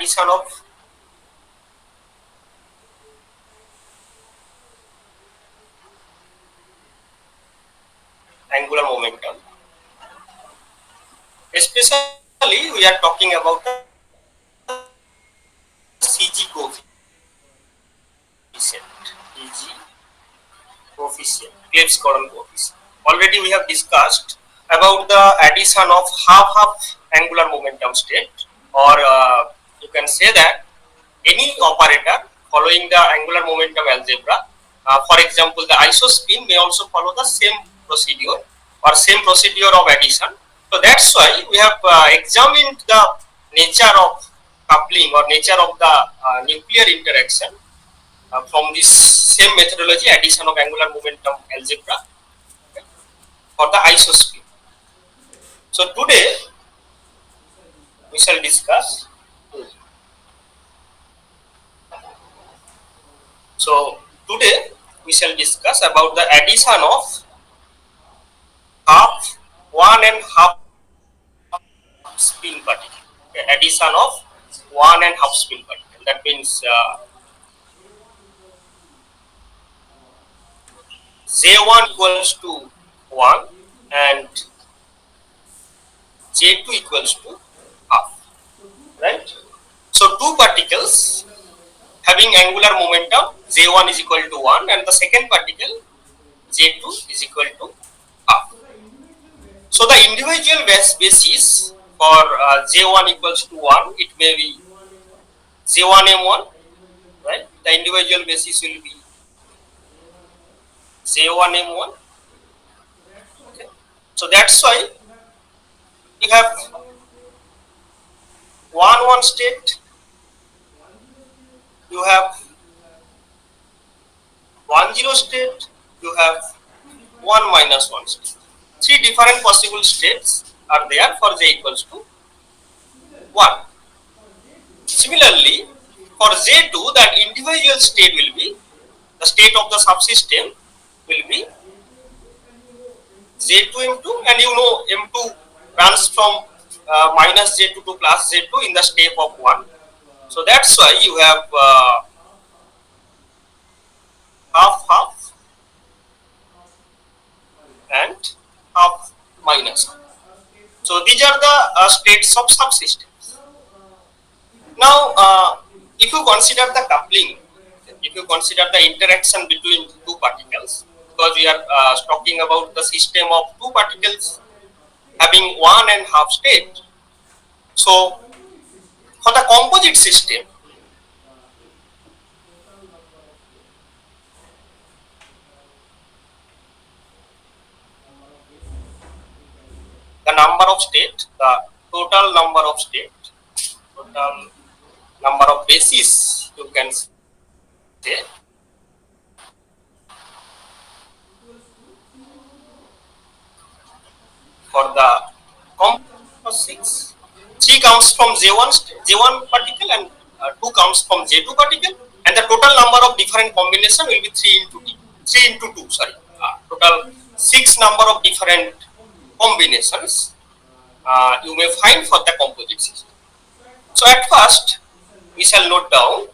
addition of angular momentum. Especially we are talking about the CG coefficient. CG coefficient, Clebsch-Coron coefficient. Already we have discussed about the addition of half angular momentum state, or you can say that any operator following the angular momentum algebra, for example the isospin may also follow the same procedure or same procedure of addition. So that's why we have examined the nature of coupling or nature of the nuclear interaction from this same methodology, addition of angular momentum algebra, okay, for the isospin. So today we shall discuss. So today we shall discuss about the addition of half, one and half spin particle. Okay, addition of one and half spin particle. That means J1 equals to 1 and J2 equals to half. Right? So two particles having angular momentum J1 is equal to 1 and the second particle J2 is equal to half. So the individual basis for J1 equals to 1, it may be J1M1, right? The individual basis will be J1M1. Okay. So that's why you have 1 state, you have 1 state, you have 1 - 1 state. Three different possible states are there for J equals to 1. Similarly, for J2, that individual state will be, the state of the subsystem will be J2 M2, and you know M2 runs from minus J2 to plus J2 in the step of 1. So that's why you have half and half minus half. So these are the states of subsystems. Now, if you consider the coupling, if you consider the interaction between two particles, because we are talking about the system of two particles having 1 1/2 state. So for the composite system, the number of state, the total number of state, total number of bases, you can say, for the composite 6. 3 comes from J1 particle and 2 comes from J2 particle, and the total number of different combination will be 3 into 2. 3 into 2, sorry. Total 6 number of different combinations you may find for the composite system. So at first, we shall note down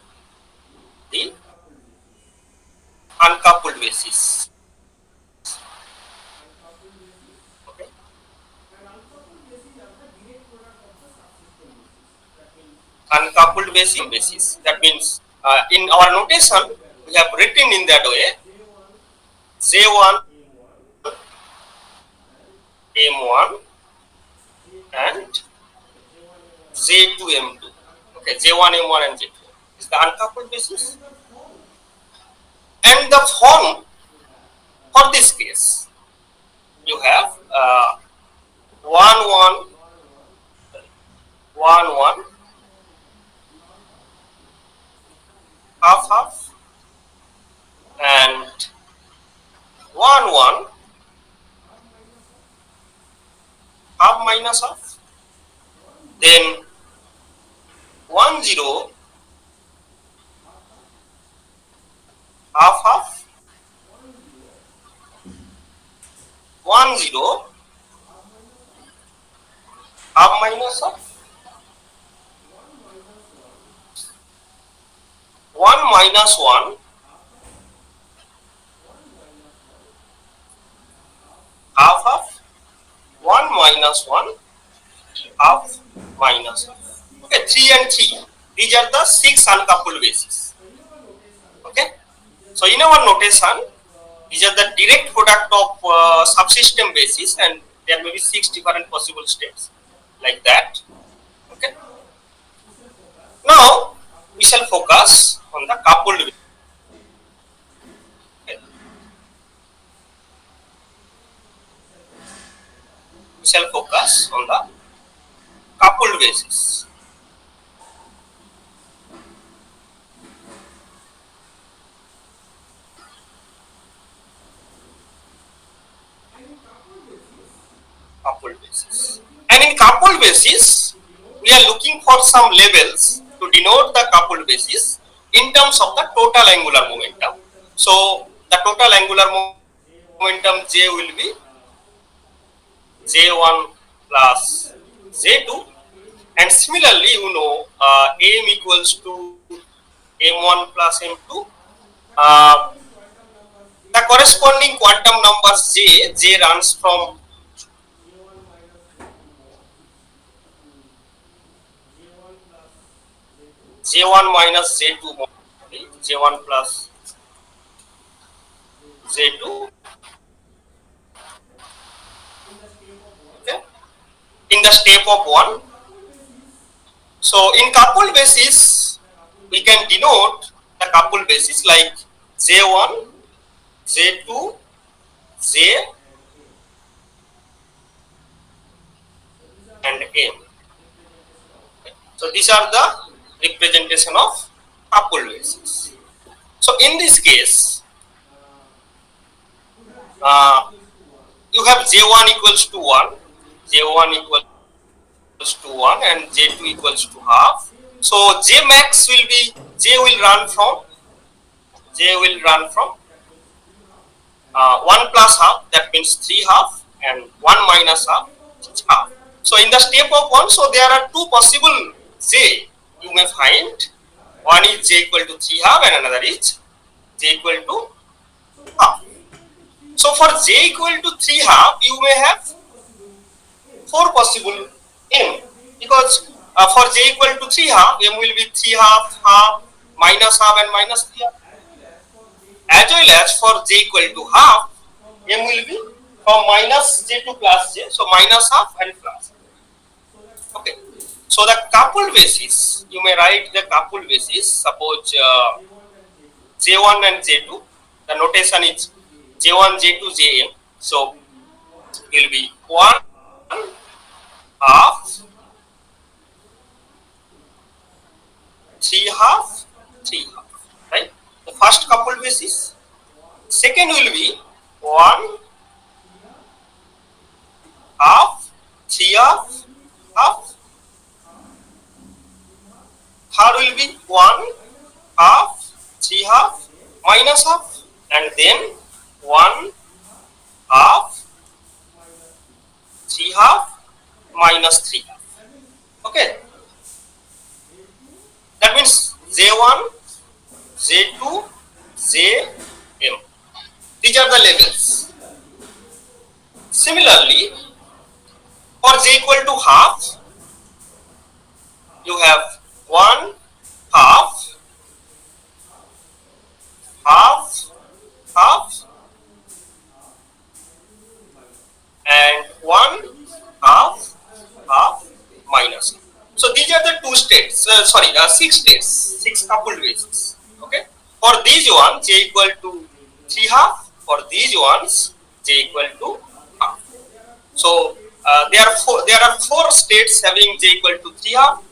the uncoupled basis. Okay. Uncoupled basis. That means in our notation, we have written in that way J1 M1 and J2 M2. Okay, J1 M1 and J2 is the uncoupled basis. And the form for this case, you have 1 1 half and 1 1 half minus half, then 1 0 half 1 0 half minus half, minus 1 half half 1 minus 1 half minus half. Okay, 3 and 3. These are the 6 uncoupled bases. Okay. So in our notation, these are the direct product of subsystem bases, and there may be 6 different possible states like that. Okay. Now we shall focus on the coupled basis. Okay. We shall focus on the coupled basis. Coupled basis. And in coupled basis, we are looking for some labels to denote the coupled basis in terms of the total angular momentum. So the total angular momentum J will be J1 plus J2, and similarly you know M equals to M1 plus M2. The corresponding quantum numbers J runs from J1 minus J2, J1 plus J2, okay, in the step of 1. So in coupled basis, we can denote the coupled basis like J1, J2, J and M. So these are the representation of coupled basis. So in this case, you have J1 equals to 1, J1 equals to 1 and J2 equals to half. So J max will be, J will run from 1 plus half, that means 3 half, and 1 minus half, is half. So in the step of 1, so there are two possible J you may find. One is J equal to 3 half and another is J equal to half. So for J equal to 3 half, you may have 4 possible M, because for J equal to 3 half, M will be 3 half, half, minus half and minus 3 half. As well as for J equal to half, M will be from minus J to plus J, so minus half and plus. Okay. So the coupled basis, you may write the coupled basis, suppose J1 and J2, the notation is J1, J2, Jm. So it will be 1 half, 3 half, 3 half, right? The first coupled basis. Second will be 1 half, 3 half, half. Third will be 1 half, 3 half, minus half, and then 1 half, 3 half, minus 3 half. Okay. That means J1, J2, Jm. These are the labels. Similarly, for J equal to half, you have 1 half, half, half, and 1 half, half, minus. So these are the two states, 6 states, 6 coupled bases. Okay. For these ones, J equal to 3 half. For these ones, J equal to half. So there are 4 states having J equal to 3 half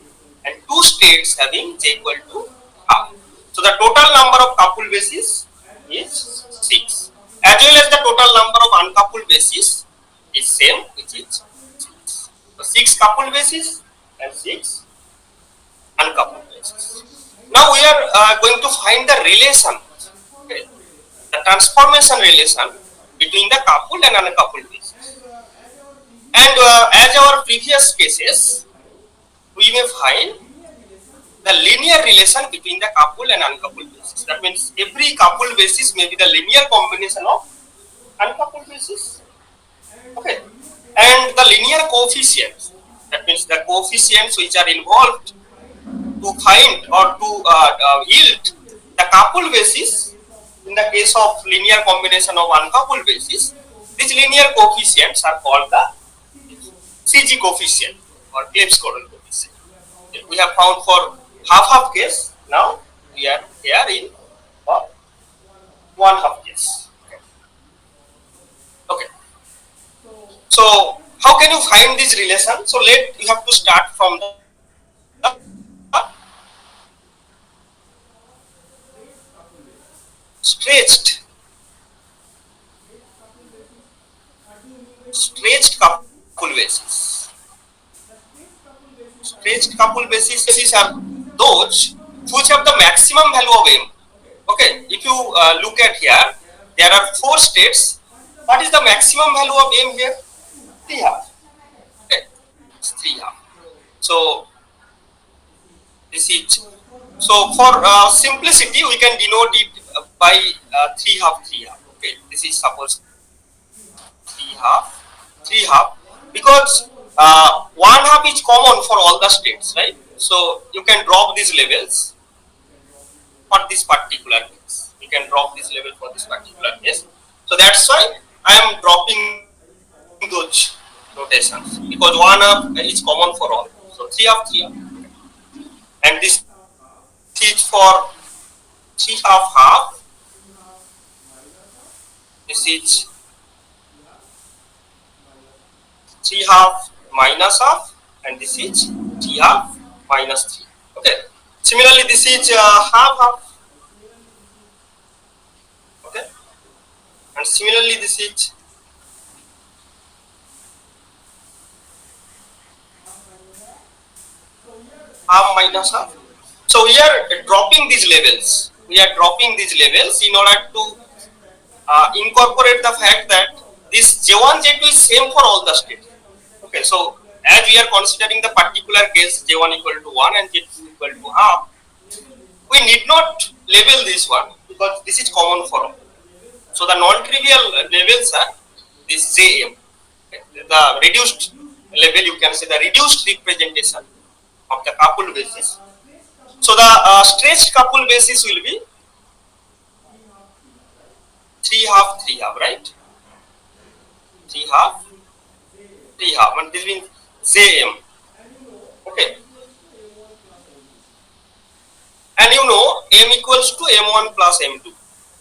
and 2 states having J equal to half. So the total number of coupled bases is 6. As well as the total number of uncoupled bases is same, which is 6. So 6 coupled bases and 6 uncoupled bases. Now we are going to find the relation, okay, the transformation relation between the coupled and uncoupled bases. And as our previous cases, we may find the linear relation between the coupled and uncoupled basis. That means every coupled basis may be the linear combination of uncoupled basis. Okay, and the linear coefficients. That means the coefficients which are involved to find or to yield the coupled basis. In the case of linear combination of uncoupled basis, these linear coefficients are called the CG coefficient or Clebsch-Gordan coefficient. We have found for half-half case. Now we are here in one-half case. Okay. So how can you find this relation? So you have to start from the stretched couple basis. Stretched couple basis are those which have the maximum value of m. Okay, if you look at here, there are 4 states. What is the maximum value of m here? 3/2. Okay, 3/2. So this is, so for simplicity we can denote it by 3/2. Okay, this is suppose 3/2 because 1/2 is common for all the states, right? So you can drop these levels for this particular case. You can drop this level for this particular case. So that's why I am dropping those notations because 1/2 is common for all. So 3/2, and this is for 3/2. This is 3/2 minus half, and this is 3/2 minus 3. Okay. Similarly, this is half. Okay. And similarly, this is half minus half. So we are dropping these levels. We are dropping these levels in order to incorporate the fact that this J1, J2 is same for all the states. Okay, so as we are considering the particular case J1 equal to 1 and J2 equal to half, we need not label this one because this is common for all. So the non-trivial levels are this Jm. Okay. The reduced level, you can say the reduced representation of the coupled basis. So the stretched coupled basis will be 3/2, right? 3/2, and this means Jm. Okay. And you know m equals to m1 plus m2.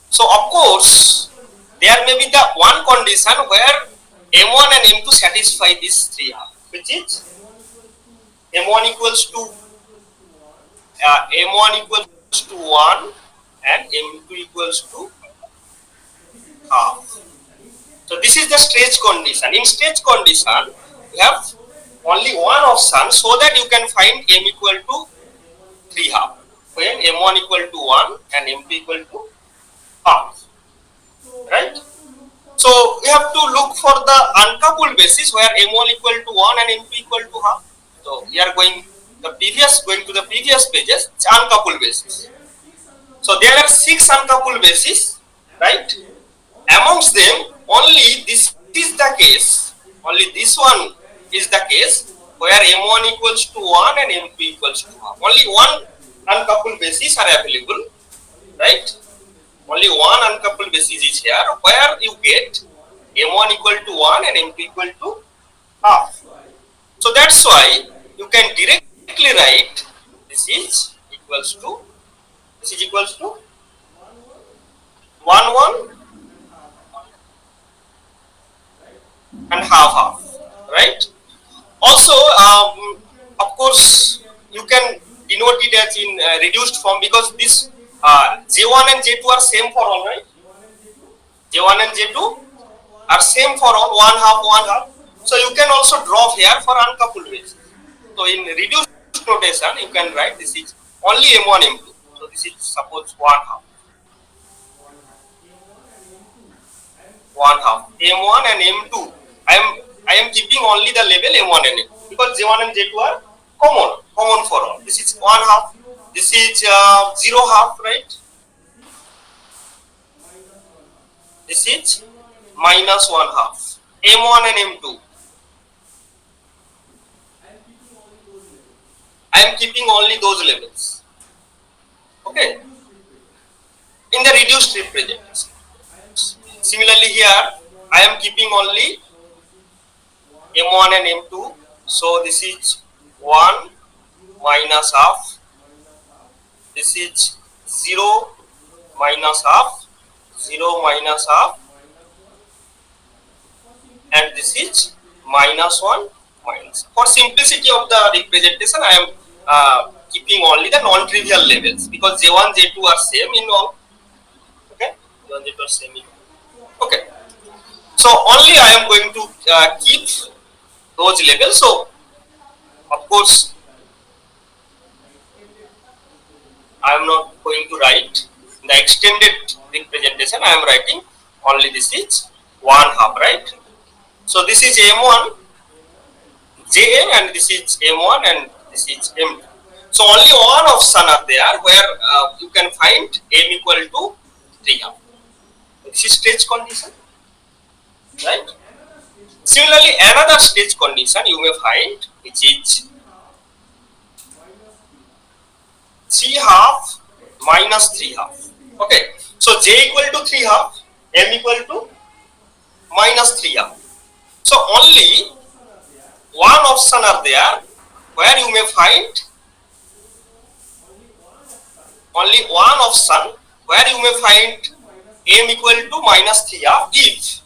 So of course there may be the one condition where m1 and m2 satisfy this 3/2, which is m1 equals to 1 and m2 equals to half. So this is the stretch condition. In stretch condition, you have only one option so that you can find m equal to 3/2 when m1 equal to 1 and m2 equal to half. Right? So we have to look for the uncoupled basis where m1 equal to 1 and m2 equal to half. So we are going to the previous pages, it's uncoupled basis. So there are 6 uncoupled bases, right? Amongst them, only this is the case. Only this one is the case where m1 equals to 1 and m2 equals to half. Only one uncoupled basis are available, right? Only one uncoupled basis is here where you get m1 equal to 1 and m2 equal to half. So that's why you can directly write this is equals to 1 1 and half, right? Also, of course, you can denote it as in reduced form because this J1 and J2 are same for all, right? J1 and J2 are same for all, 1/2. So you can also drop here for uncoupled basis. So in reduced notation, you can write this is only m1, m2. So this is suppose 1/2. M1 and m2. I am keeping only the label m1 and m2 because J1 and J2 are common for all. This is 1/2 This is 0 half, right? This is minus 1 half. M1 and M2. I am keeping only those levels. Okay. In the reduced representation. Similarly here, I am keeping only M1 and M2. So this is 1 minus half. This is 0 minus half. 0 minus half. And this is minus 1 minus. For simplicity of the representation, I am keeping only the non-trivial levels because J1, J2 are same in all. Okay, J1, J2 are same in all. Okay, so only I am going to keep those levels. So of course, I am not going to write the extended representation. I am writing only this is 1 half, right? So this is M1 JM and this is M1 and this is M2. So only one option are there where you can find M equal to 3 half. This is stage condition, right? Similarly, another stage condition you may find which is 3 half minus 3 half. Okay, so J equal to 3 half, M equal to minus 3 half. So only one option are there where you may find only one option where you may find M equal to minus 3 half if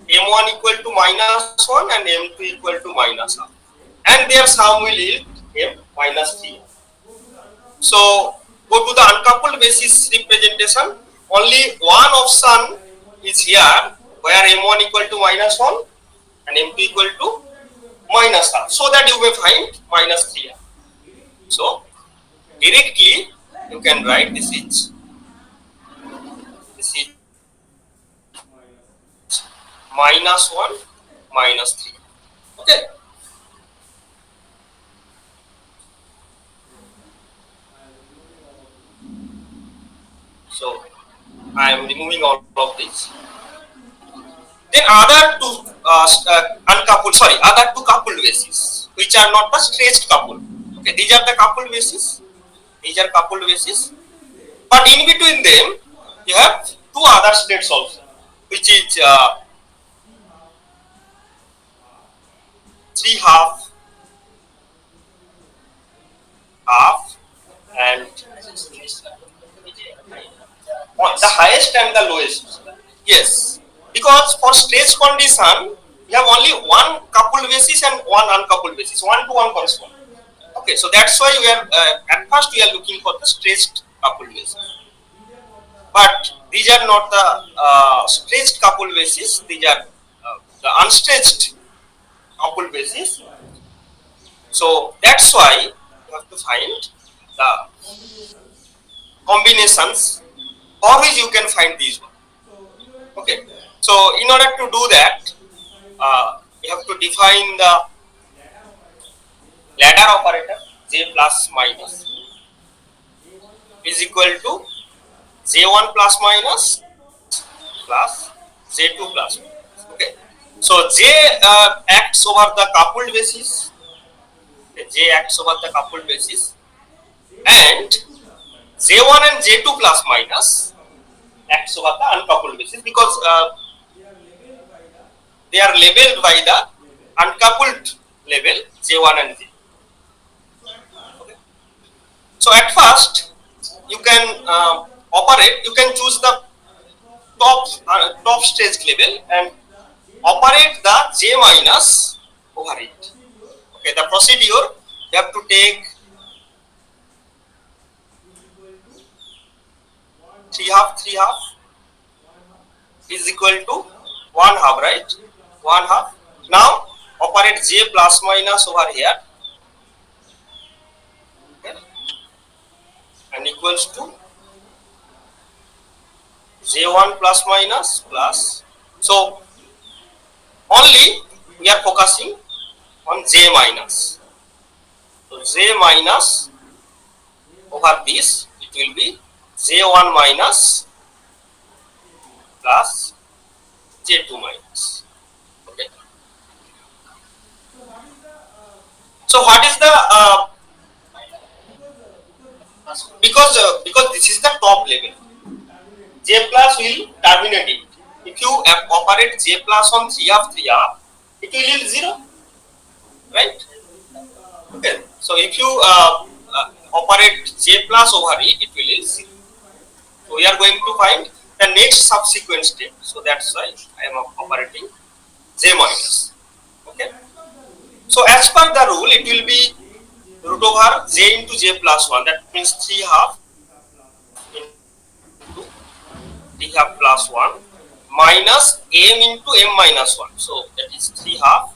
M1 equal to minus 1 and M2 equal to minus half, and their sum will yield M minus 3 half. So go to the uncoupled basis representation. Only one option is here where M1 equal to minus 1 and M2 equal to minus half, so that you may find minus 3 half. So directly you can write this is minus 1 minus 3. Okay. So I am removing all of this. Then other two other two coupled bases which are not the stretched coupled. Okay, these are the coupled bases. These are coupled bases, but in between them you have two other states also, which is 3 half, half, and the highest and the lowest. Yes, because for stretch condition you have only one coupled basis and one uncoupled basis, 1 to 1 correspond. Okay, so that's why we are at first we are looking for the stretched coupled basis. But these are not the stretched coupled basis. These are the unstretched coupled basis. So that's why you have to find the combinations for which you can find these one. Okay. So in order to do that, you have to define the ladder operator J plus minus is equal to J1 plus minus plus J2 plus minus. Okay. So J acts over the coupled basis. Okay. J acts over the coupled basis, and J1 and J2 plus minus acts over the uncoupled basis because they are labeled by the uncoupled label J1 and J2. Okay. So at first you can operate. You can choose the top stage level and operate the J minus over it. Okay, the procedure you have to take 3 half is equal to 1 half, right? 1 half. Now operate J plus minus over here, okay, and equals to J1 plus minus plus. So only we are focusing on J minus. So J minus over this it will be J1 minus plus J2 minus. Okay. So what is the because this is the top level, J plus will terminate it. If you operate J plus on 3 of 3R, it will yield 0, right? Okay. So if you operate J plus over it will yield 0. So we are going to find the next subsequent step. So that's why I am operating J minus. Okay. So as per the rule, it will be root over J into J plus 1. That means 3 half into 3 half plus 1 minus M into M minus 1. So that is 3 half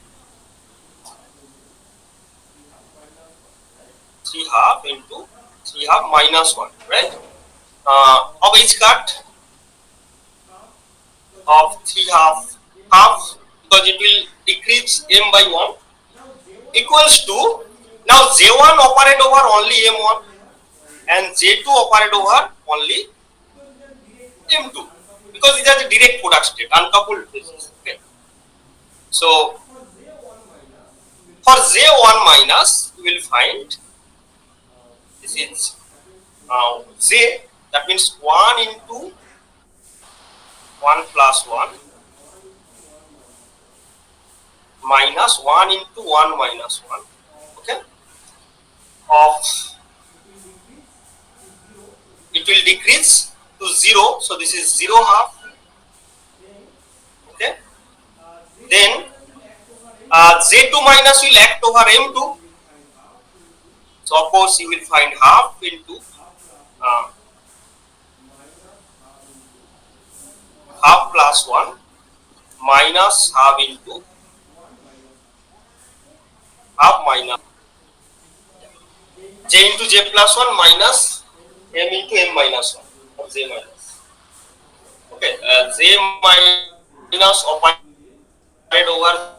into 3 half minus 1, right? Of each cut of 3 half because it will decrease M by 1 equals to, now J1 operate over only M1 and J2 operate over only M2 because these are the direct product state, uncoupled basis. Okay. So for J1 minus, we will find this is J, that means 1 into 1 plus 1 minus 1 into 1 minus 1. Okay. Of it will decrease to 0. So this is 0 half. Okay. Then J2 minus will act over M2. So of course you will find half into half plus 1 minus half into half minus J into J plus 1 minus M into M minus 1 or J minus. Okay, J minus operate over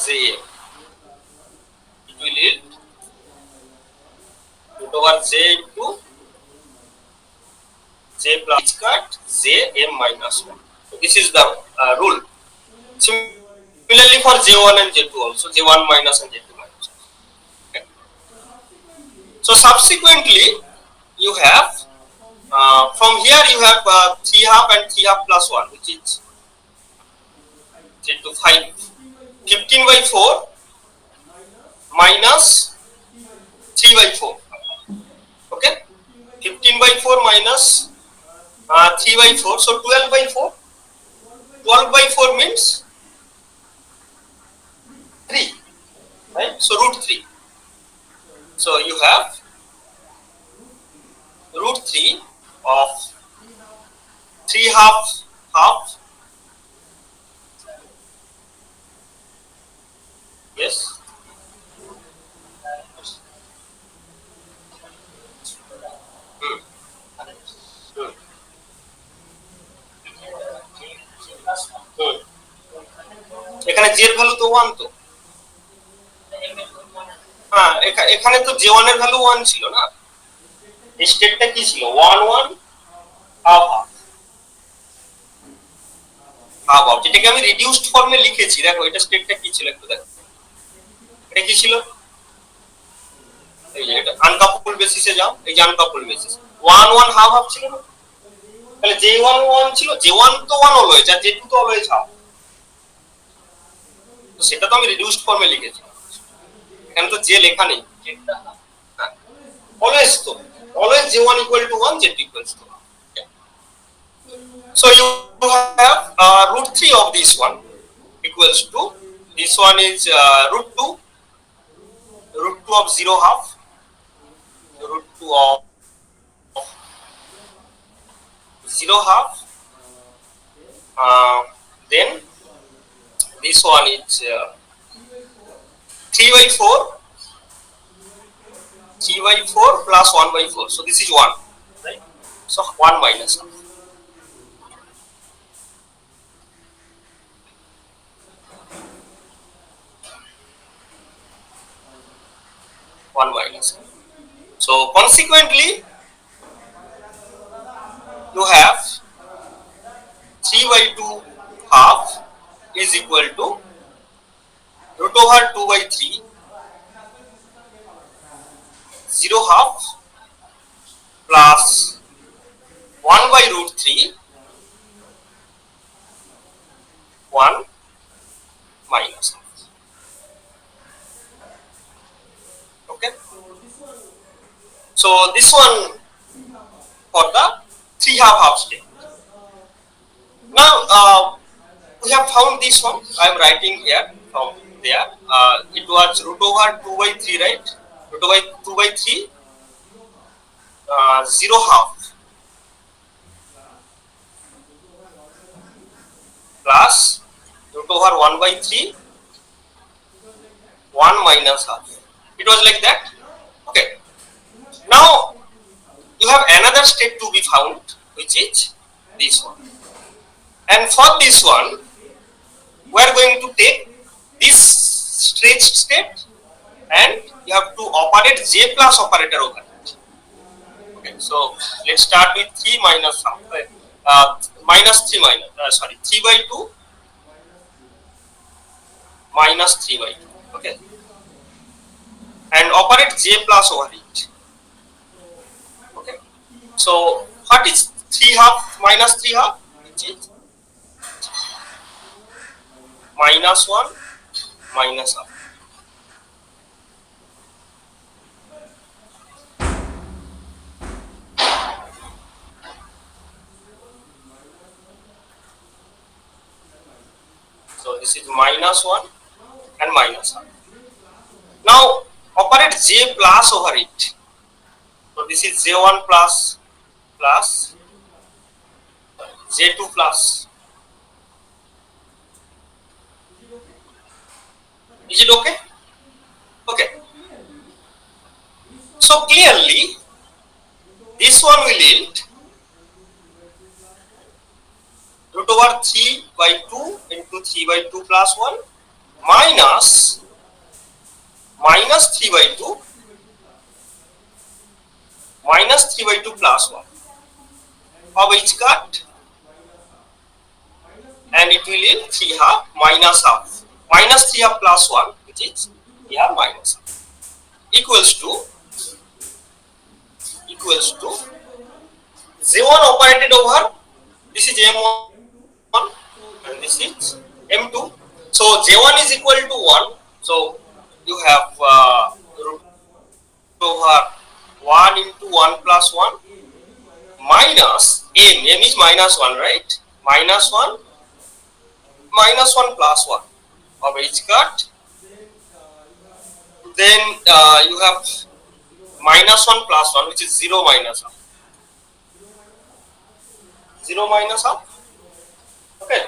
J. It will yield root over J into J plus cut J M minus 1. So this is the rule. Similarly for J1 and J2 also, J1 minus and J2 minus. Okay. So subsequently you have from here you have 3 half and 3 half plus 1, which is J2 5. 15 by 4 minus 3 by 4. Okay. 15 by 4 minus 3 by 4. So 12 by 4. 12 by 4 means 3. Right. So root 3. So you have root 3 of 3 half half. Yes. Hmm. Hmm. Hmm. এখানে j এর value তো 1 তো, হ্যাঁ এখানে তো j1 এর value 1 ছিল না, এই স্টেটটা কি ছিল 1 1 হাফ হাফ হাফ হাফ, যেটাকে আমি রিডিউসড ফর্মে লিখেছি। দেখো এটা স্টেটটা কি ছিল একটু দেখো, এটা কি ছিল, এই যে এটা আনকাপল বেসিসে যাও, এই যে আনকাপল বেসিস 1 1 হাফ হাফ ছিল না, তাহলে j1 1 ছিল, j1 তো 1 অলওয়েজ আর j2 তো অলওয়েজ হাফ, তো সেটা তো আমি রিডিউসড ফর্মে লিখেছি, এখানে তো j লেখা নেই, always তো always j1 equal to 1, j2 equals to 1. Okay. So you have root 3 of this one equals to, this one is root 2 of 0 half, root 2 of 0 half, then this one is 3 by 4, 3 by 4 plus 1 by 4, so this is 1, right? So 1 minus half. One minus half. So consequently, you have 3 by 2 half is equal to root over 2 by 3 0 half plus 1 by root 3 1 minus half. Okay. So this one for the 3 half step. Now we have found this one. I am writing here from there. It was root over 2 by 3, right? Root over 2 by 3 0 half plus root over 1 by 3 1 minus half. It was like that. Okay. Now you have another step to be found, which is this one. And for this one, we are going to take this stretched step and you have to operate J plus operator over it. Okay, so let's start with 3 minus half, minus 3 minus, 3 by 2 minus 3 by 2. Okay, and operate J plus over it. Okay, so what is 3 half minus 3 half? Which is minus 1 minus half. So this is minus 1 and minus half. Now operate J plus over it. So this is J1 plus plus J2 plus. Is it okay? Okay. So clearly this one will yield root over 3 by 2 into 3 by 2 plus 1 minus 3 by 2 minus 3 by 2 plus 1 of each cut, and it will yield 3 half minus half. Minus 3 half plus 1, which is here minus half, equals to J1 operated over, this is M1 and this is M2. So J1 is equal to 1. So you have root over 1 into 1 plus 1 minus M is minus 1, right? Minus 1 plus 1 of each cut. Then you have minus 1 plus 1, which is 0 minus half. 0 minus half. Okay,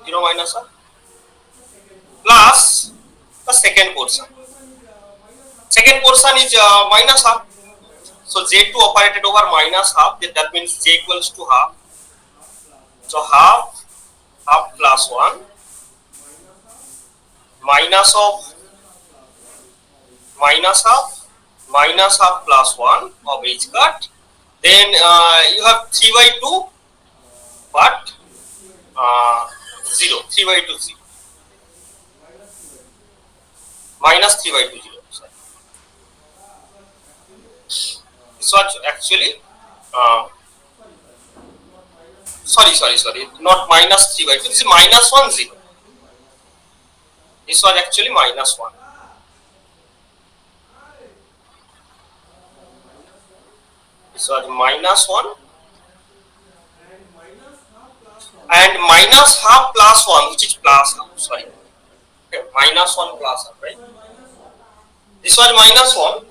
0 minus half plus the second portion. Second portion is minus half. So J2 operated over minus half, that means J equals to half. So half plus 1 minus half plus 1 of each cut. Then you have 3 by 2 but 0, 3 by 2 0, minus 3 by 2 0. This was actually sorry, not minus 3 by 2, this is minus 1 0. This was actually minus 1. This was minus 1 and minus half plus 1, which is plus half, sorry. Okay, minus 1 plus half, right? This was minus 1.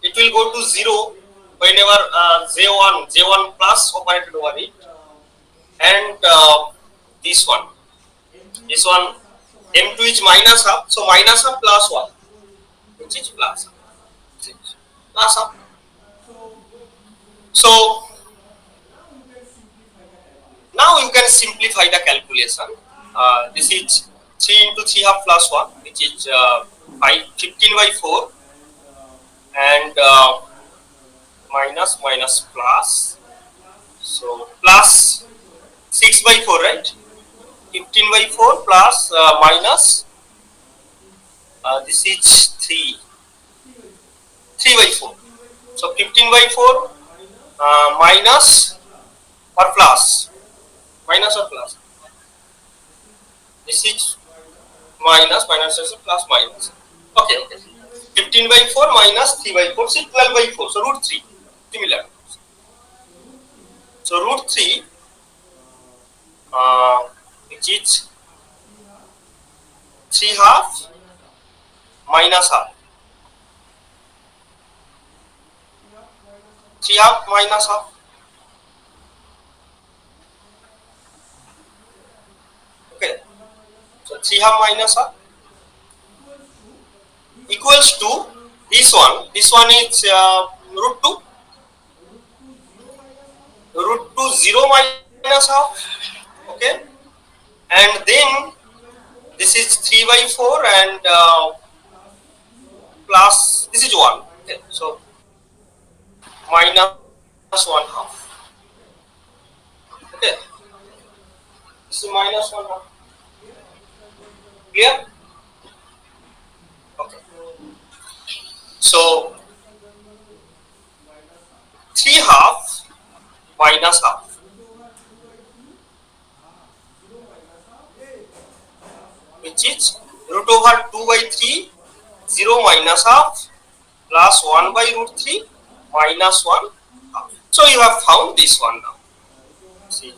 It will go to 0 whenever J1 plus operated over it. And this one M2 is minus half, so minus half plus 1, which is plus half. So now you can simplify the calculation. This is 3 into 3 half plus 1, which is 15 by 4, and minus minus plus. So plus 6 by 4, right? 15 by 4 plus minus this is 3 by 4. So 15 by 4 minus or plus, minus or plus. This is minus is plus minus. Okay, okay. 15 by 4 minus 3 by 4, so 12 by 4. So root 3. Similar. So root 3, which is 3 half minus half. 3 half minus half. Okay. So 3 half minus half equals to this one. This one is root 2. Root 2 0 minus half. Okay. And then this is 3 by 4 and plus this is 1. Okay. So minus 1 half. Okay. This is minus 1 half. Clear? Okay. So 3 half minus half, which is root over 2 by 3, 0 minus half plus 1 by root 3 minus 1 half. So you have found this one now. See,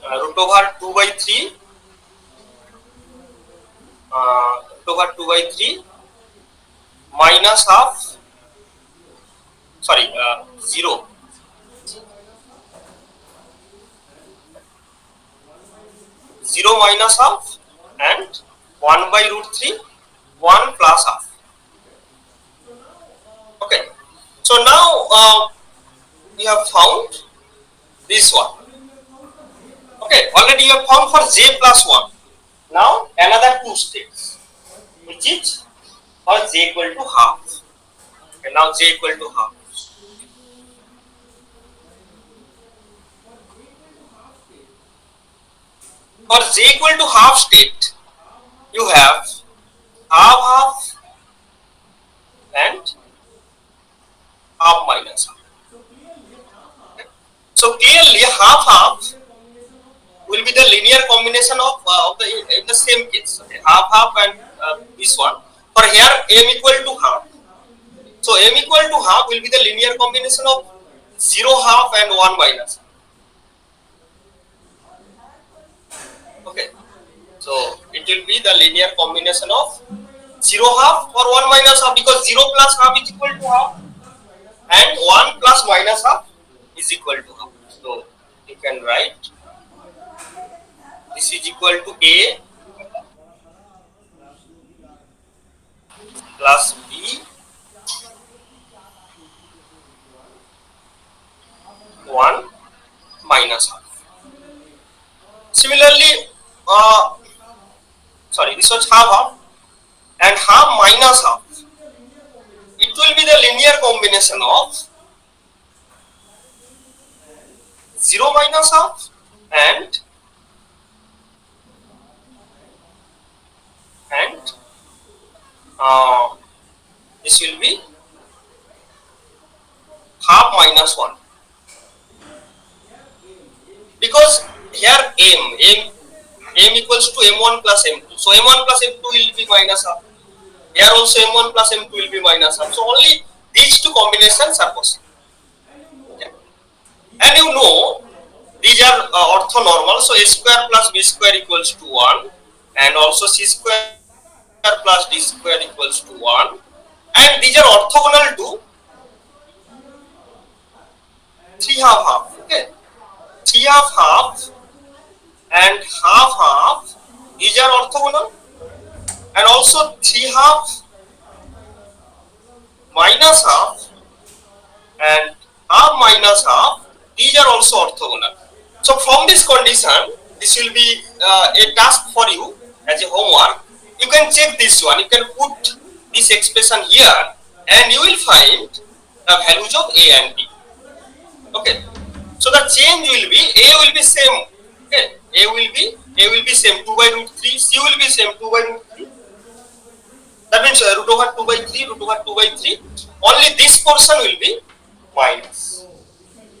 root over 2 by 3, root over 2 by 3 minus half, sorry, 0. 0 minus half and 1 by root 3, 1 plus half. Okay. So now we have found this one. Okay. Already you have found for j plus 1. Now another 2 states, which is for j equal to half. Okay. Now j equal to half. For j equal to half state, you have half half and half minus half. Okay. So clearly half half will be the linear combination of in the same case. Okay. Half half and this one. For here m equal to half. So m equal to half will be the linear combination of 0 half and 1 minus. Okay. So it will be the linear combination of 0 half or 1 minus half, because 0 plus half is equal to half and 1 plus minus half is equal to half. So you can write this is equal to a plus b 1 minus half. Similarly, sorry, this was half half and half minus half. It will be the linear combination of 0 minus half and this will be half minus 1, because here m equals to m1 plus m2, so m1 plus m2 will be minus half. Here also m1 plus m2 will be minus half. So only these two combinations are possible. Okay. And you know these are orthonormal, so a square plus b square equals to 1, and also c square plus d square equals to 1, and these are orthogonal to 3 half half. Okay. 3 half half and half half, these are orthogonal, and also 3 half minus half and half minus half, these are also orthogonal. So from this condition, this will be a task for you as a homework. You can check this one, you can put this expression here and you will find the values of A and B. Okay. So the change will be A will be same. Okay. A will be same 2 by root 3. C will be same 2 by root 3. That means root over 2 by 3, root over 2 by 3. Only this portion will be minus.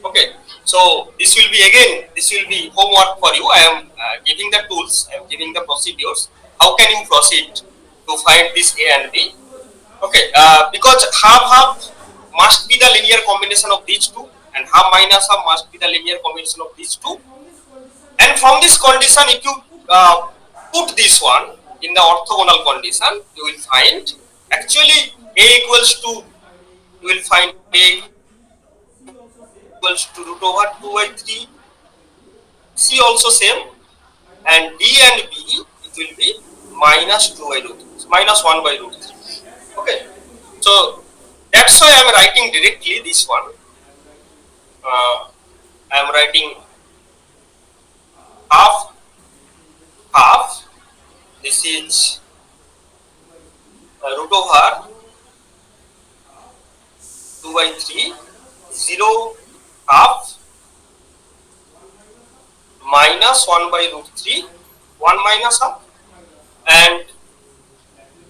Okay. So this will be again, this will be homework for you. I am giving the tools, I am giving the procedures. How can you proceed to find this A and B? Okay. Because half must be the linear combination of these two, and half minus half must be the linear combination of these two. And from this condition, if you put this one in the orthogonal condition, you will find actually A equals to, you will find A equals to root over 2 by 3, C also same, and D and B it will be minus 2 by root 3, minus 1 by root 3. Okay, so that's why I am writing directly this one. I am writing half, this is root over 2 by 3, 0 half minus 1 by root 3, 1 minus half, and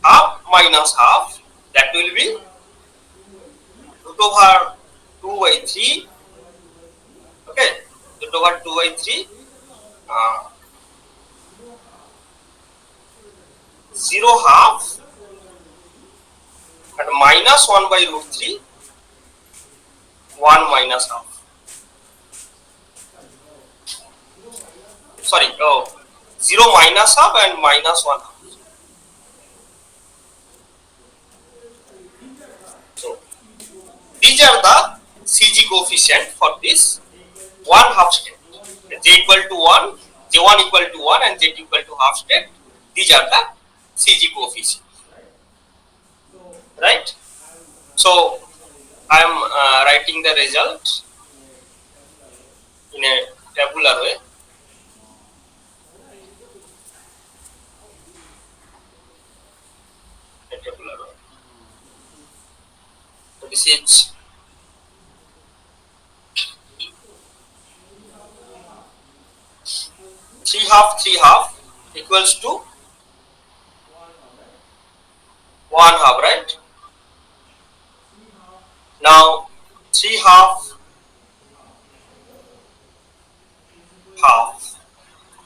half minus half, that will be root over 2 by 3, okay, root over 2 by 3, 0 half and minus 1 by root 3, 1 minus half. Sorry, 0 minus half and minus 1 half. So these are the CG coefficient for this 1 half state. J equal to 1, J1 equal to 1 and Z equal to half state. These are the CG coefficient. Right? So I am writing the result in a tabular way. So this is three half equals to 1 half, right? Now 3 half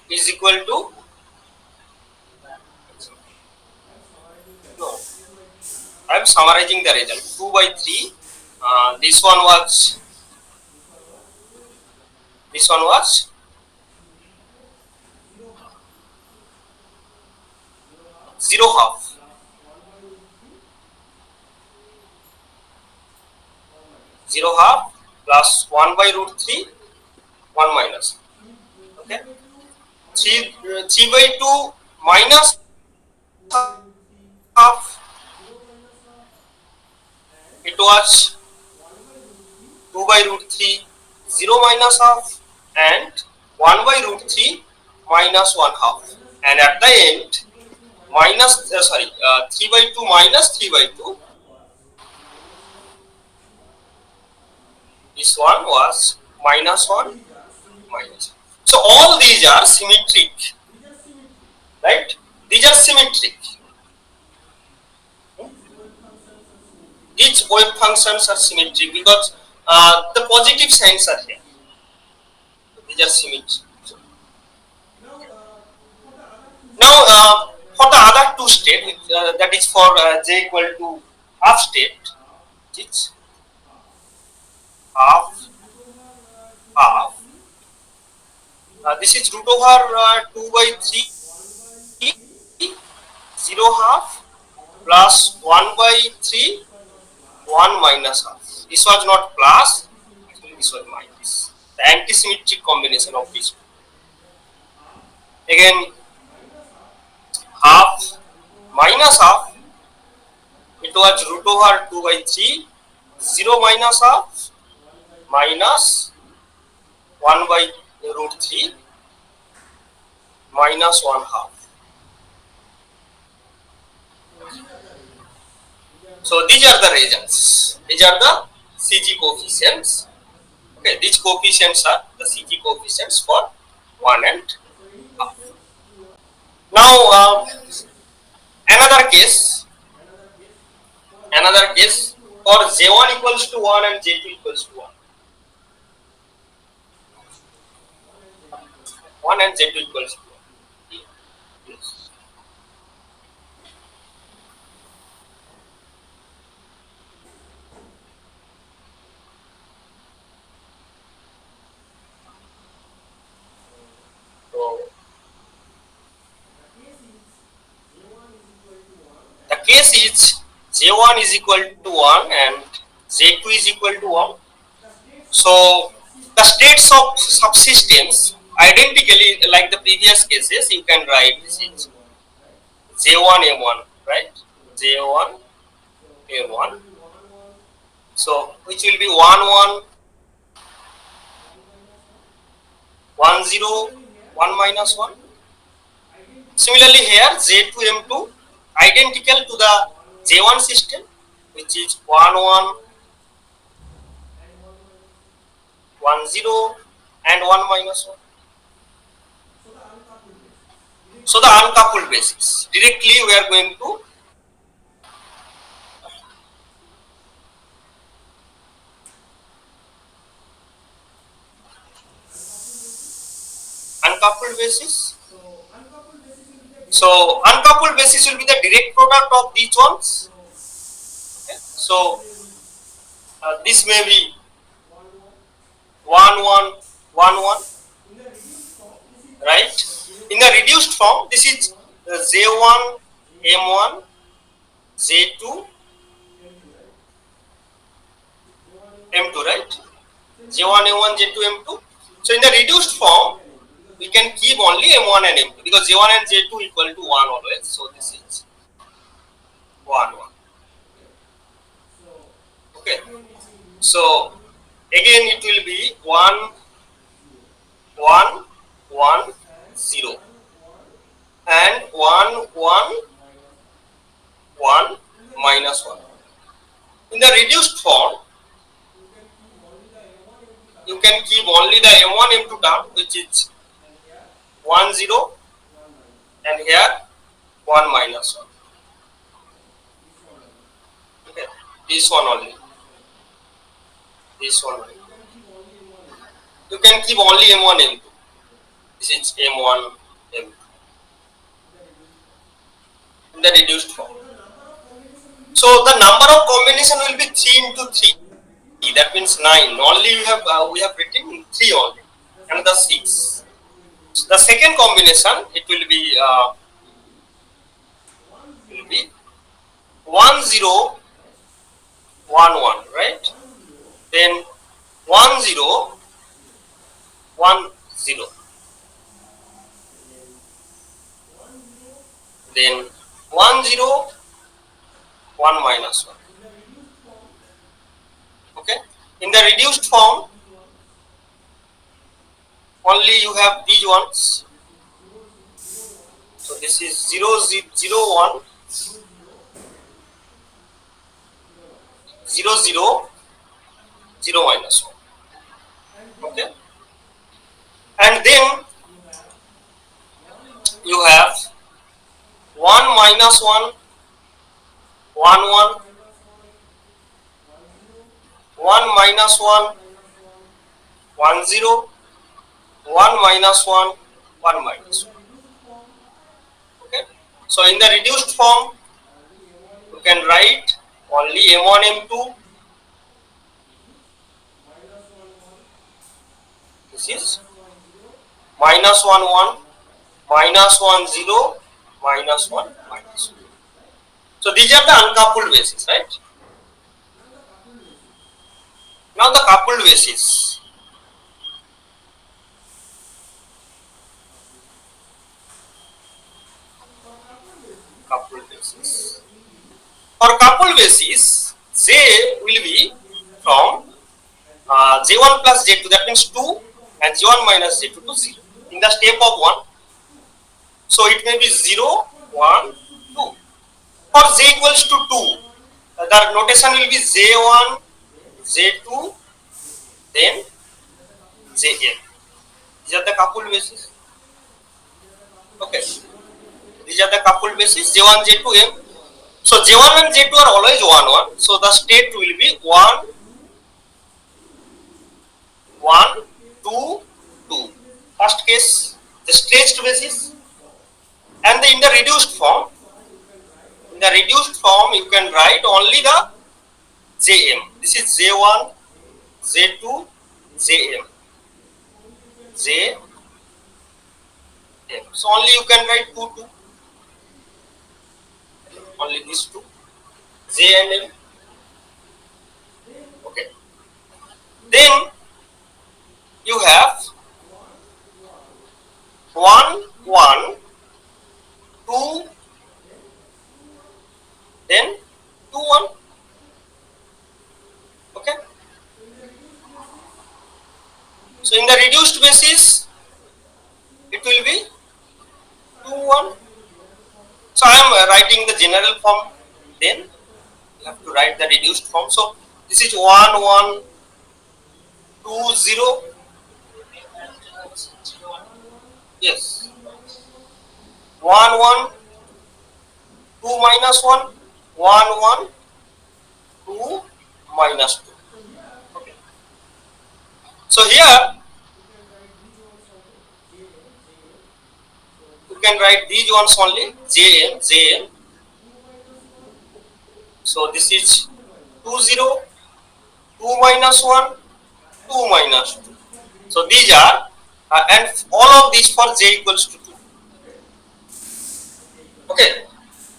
is equal to, no, I am summarizing the result. 2 by 3. This one was 0 half. 0 half plus 1 by root 3, 1 minus. Okay. 3 by 2 minus half. It was 2 by root 3, 0 minus half, and 1 by root 3 minus 1 half. And at the end, minus 3 by 2 minus 3 by 2. This one was minus 1 minus. So all these are symmetric, right? These are symmetric. Each wave functions are symmetric because the positive signs are here. These are symmetric. Now for the other two state, that is for J equal to half state, it's half. This is root over 2 by 3, 0 half plus 1 by 3, 1 minus half. This was not plus, actually this was minus. The antisymmetric combination of these two. Again, half minus half, it was root over 2 by 3, 0 minus half minus 1 by root 3 minus 1 half. So these are the results. These are the CG coefficients. Okay, these coefficients are the CG coefficients for 1 and half. Now another case for J1 equals to 1 and J2 equals to 1. 1 and Z2 equals to 1. Yes. So the case is J1 is equal to 1 and J2 is equal to 1. So the states of subsystems identically like the previous cases, you can write this is J1 M1, right? J1 M1. So which will be 1 1 1 0 1 minus 1. Similarly here J2 M2 identical to the J1 system, which is 1 1 1 0 and 1 minus 1. So the uncoupled basis. Directly we are going to uncoupled basis. So uncoupled basis will be the direct product of these ones. Okay. So this may be 1 1 1 1, right? In the reduced form, this is J1 M1 J2 M2, right? J1 M1 J2 M2. So in the reduced form, we can keep only M1 and M2 because J1 and J2 equal to 1 always. So this is 1 1. Okay. So again it will be 1 1 1 0 and 1 1 1 minus 1. In the reduced form, you can keep only the M1 M2 term, which is 1 0 and here 1 minus 1. Okay. This one only. This one only. You can keep only M1 M2. This is M1 M2 in the reduced form. So the number of combination will be 3 into 3. That means 9. Only we have written 3 only. Another 6. So the second combination it will be 1 0 1 1, right? Then 1 0 1 0. Then 1 0 1 minus 1. Okay. In the reduced form, only you have these ones. So this is 0 0 1 0 0 0 minus 1. Okay. And then you have 1 minus 1 1 1 1 minus 1 1 0 1 minus 1 1 minus 1. Okay. So in the reduced form, you can write only M1 M2. This is minus 1 1 minus 1 0 minus 1 minus 1. So these are the uncoupled bases, right? Now the coupled bases. Coupled bases. For coupled bases, J will be from J1 plus J2, that means 2, and J1 minus J2 to 0 in the step of 1. So it may be 0 1 2. For J equals to 2, the notation will be J1 J2, then Jn. These are the coupled bases. Okay, these are the coupled bases J1, J2, M. So J1 and J2 are always 1, 1. So the state will be 1, 1, 2, 2. First case, the stretched basis, and in the reduced form, you can write only the Jm. This is J1, J2, Jm, Jm. So only you can write 2, 2. Only these two, J and M. Okay. Then you have 1, 1, 2, then 2, 1. Okay. So in the reduced basis, it will be 2, 1. So I am writing the general form. Then you have to write the reduced form. So this is 1, 1, 2, 0. Yes. 1, 1, 2 minus 1, 1, 1, 2 minus 2. Okay. So here you can write these ones only, Jn, Jn. So this is 2, 0, 2 minus 1, 2 minus 2. So these are, and all of these for j equals to 2. Okay,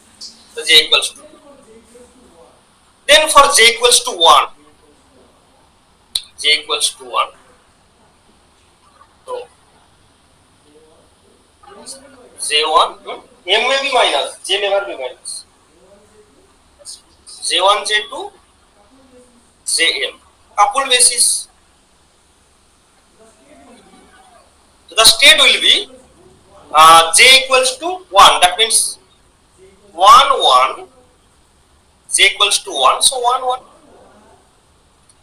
so j equals to 2. Then for j equals to 1, j equals to 1. So j1, m may be minus, j never be minus. j1, j2, jm, coupled basis. So the state will be j equals to 1. That means 1, 1, j equals to 1. So 1, 1.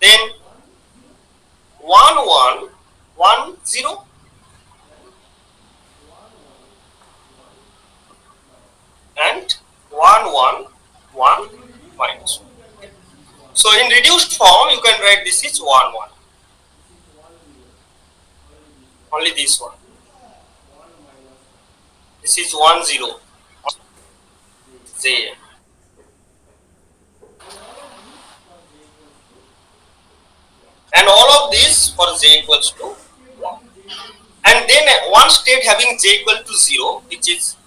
Then 1, 1, 1, 0. And 1, 1, 1 minus 1. So in reduced form, you can write this is 1, 1. Only this one. This is 1, 0. J. And all of this for j equals to 1. And then one state having j equal to 0, which is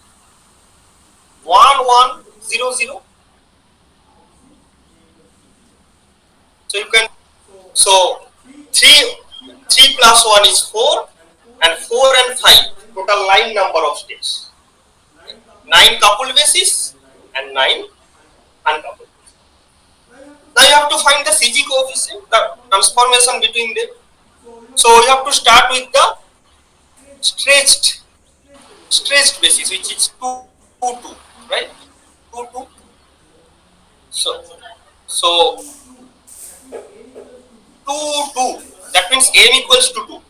1, 1, 0, 0. So you can, so 3 plus 1 is 4, and 4 and 5, total 9 number of states. 9 coupled basis and 9 uncoupled. Now you have to find the CG coefficient, the transformation between them. So you have to start with the stretched basis, which is 2, 2, 2, right? 2, 2. So 2, 2. That means m equals to 2.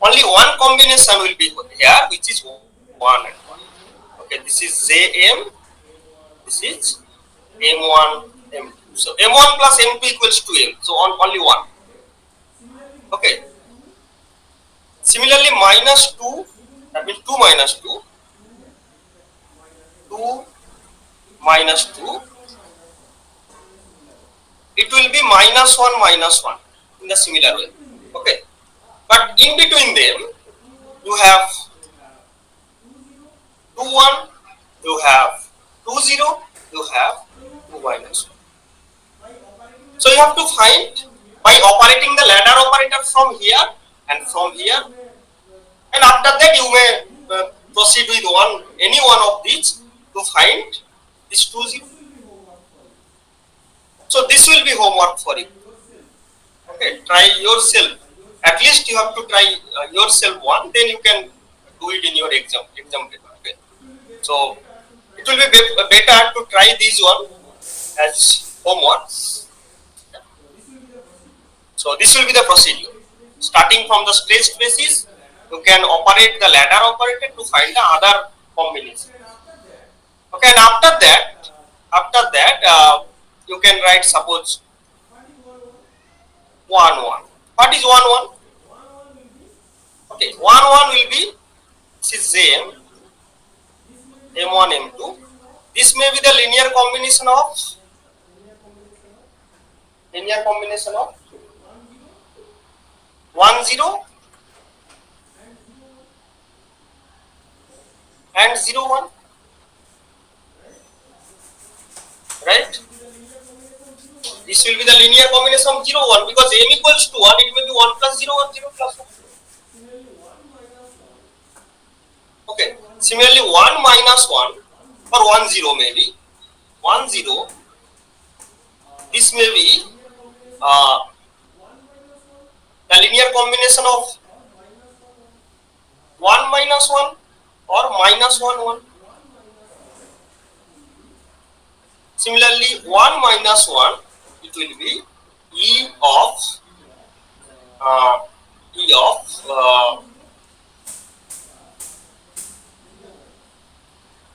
Only one combination will be here, which is 1 and 1. Okay, this is Jm. This is m1, m2. So m1 plus m2 equals to m. So only 1. Okay. Similarly, minus 2. That means 2 minus 2. 2 minus 2. It will be minus 1 in the similar way. Okay. But in between them, you have 2, 1, you have 2, 0, you have 2 minus 1. So you have to find by operating the ladder operator from here and from here, and after that you may proceed with any one of these to find this 2, 0. So this will be homework for you. Okay, try yourself. At least you have to try yourself one, then you can do it in your exam paper. Okay. So it will be better to try this one as homework. So this will be the procedure. Starting from the stretched basis, you can operate the ladder operator to find the other combination. Okay, and after that, you can write suppose 1 1. What is 1 1? Okay, 1 1 will be, this is Jm, M1 M2. This may be the linear combination of 1 0 and 0 1, right? This will be the linear combination of 0 1, because m equals to 1, it may be 1 plus 0 1 0 plus 1. Okay, similarly 1 minus 1 or 1 0 maybe 1 0, this may be uh, the linear combination of 1 minus 1 or minus 1 1. Similarly 1 minus 1, it will be e of uh, e of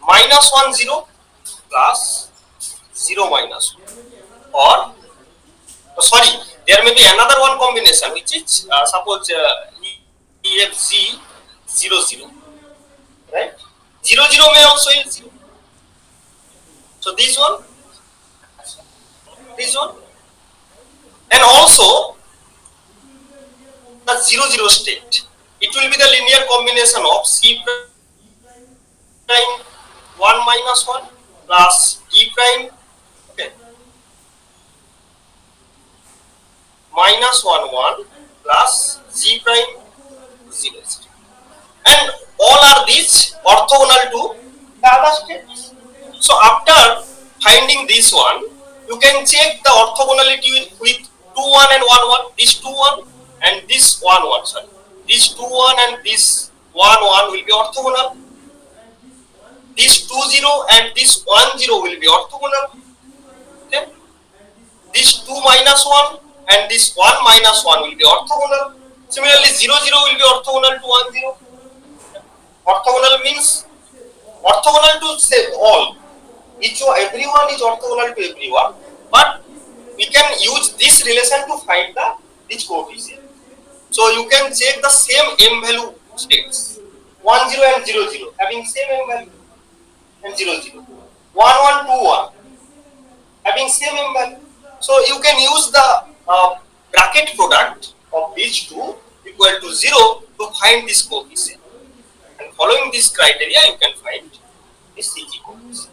minus 1 0 plus 0 minus 1, or sorry, there may be another one combination which is suppose EFG 0 0, right? 0 0 may also yield 0. So this one, and also the 0 0 state, it will be the linear combination of C prime 1 minus 1 plus E prime, okay, minus 1 1 plus G prime 0 0. And all are these orthogonal to the other states. So after finding this one, you can check the orthogonality with 2 1 and 1 1. This 2 1 and this 1 1. Sorry, this 2 1 and this 1 1 will be orthogonal. This 2 0 and this 1 0 will be orthogonal. Okay. This 2 minus 1 and this 1 minus 1 will be orthogonal. Similarly 0 0 will be orthogonal to 1 0. Orthogonal means orthogonal to say all. Everyone is orthogonal to everyone, but we can use this relation to find this coefficient. So you can check the same m value states, 1 0 and 0 0 having same m value, and 0 0, 1 1 2 1 having same m value. So you can use the bracket product of these two equal to 0 to find this coefficient, and following this criteria you can find this CG coefficient.